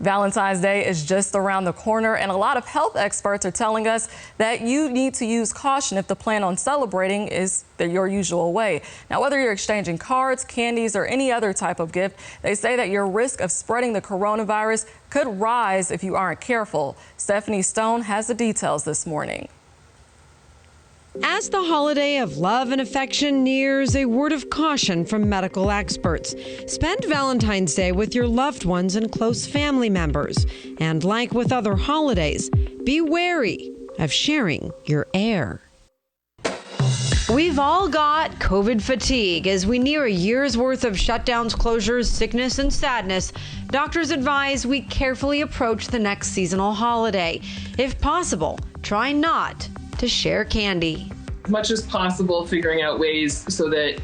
Valentine's Day is just around the corner, and a lot of health experts are telling us that you need to use caution if the plan on celebrating is your usual way. Now, whether you're exchanging cards, candies, or any other type of gift, they say that your risk of spreading the coronavirus could rise if you aren't careful. Stephanie Stone has the details this morning. As the holiday of love and affection nears, a word of caution from medical experts. Spend Valentine's Day with your loved ones and close family members. And like with other holidays, be wary of sharing your air. We've all got COVID fatigue. As we near a year's worth of shutdowns, closures, sickness, and sadness, doctors advise we carefully approach the next seasonal holiday. If possible, try not to share candy. As much as possible, figuring out ways so that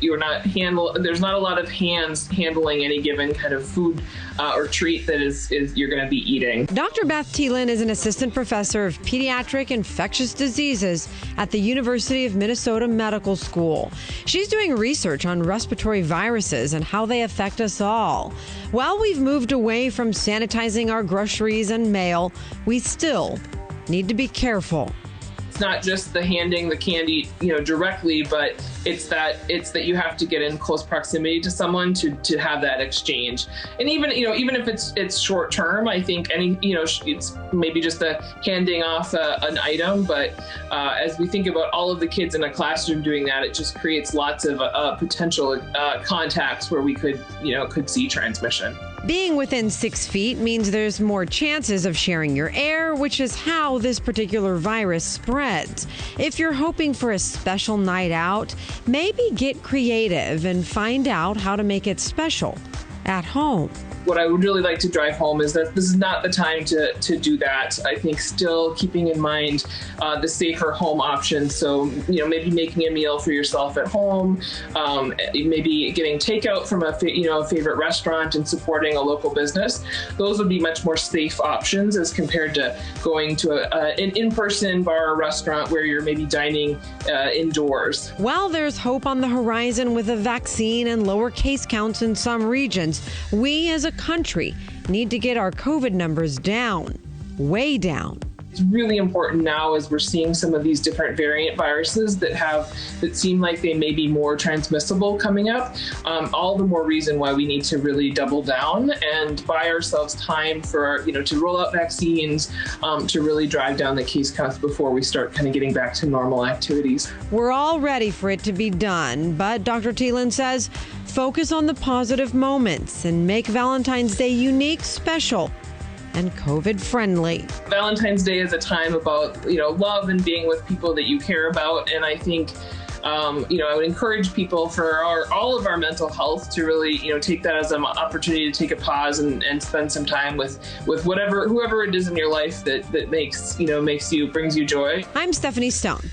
there's not a lot of hands handling any given kind of food or treat that is you're going to be eating. Dr. Beth Thielen is an assistant professor of pediatric infectious diseases at the University of Minnesota Medical School. She's doing research on respiratory viruses and how they affect us all. While we've moved away from sanitizing our groceries and mail, we still need to be careful. Not just the handing the candy, directly, but it's that you have to get in close proximity to someone to have that exchange. And even if it's short term, I think it's maybe just a handing off an item. But as we think about all of the kids in a classroom doing that, it just creates lots of potential contacts where we could see transmission. Being within 6 feet means there's more chances of sharing your air, which is how this particular virus spreads. If you're hoping for a special night out, maybe get creative and find out how to make it special at home. What I would really like to drive home is that this is not the time to do that. I think still keeping in mind the safer home options. So, maybe making a meal for yourself at home, maybe getting takeout from a favorite restaurant and supporting a local business. Those would be much more safe options as compared to going to an in-person bar or restaurant where you're maybe dining indoors. While there's hope on the horizon with a vaccine and lower case counts in some regions, we as a country need to get our COVID numbers down, way down. It's really important now as we're seeing some of these different variant viruses that seem like they may be more transmissible coming up. All the more reason why we need to really double down and buy ourselves time for, to roll out vaccines, to really drive down the case counts before we start kind of getting back to normal activities. We're all ready for it to be done, but Dr. Thielen says focus on the positive moments and make Valentine's Day unique, special, and COVID friendly. Valentine's Day is a time about, love and being with people that you care about. And I think, I would encourage people for all of our mental health to really, take that as an opportunity to take a pause and spend some time with whoever it is in your life that brings you joy. I'm Stephanie Stone.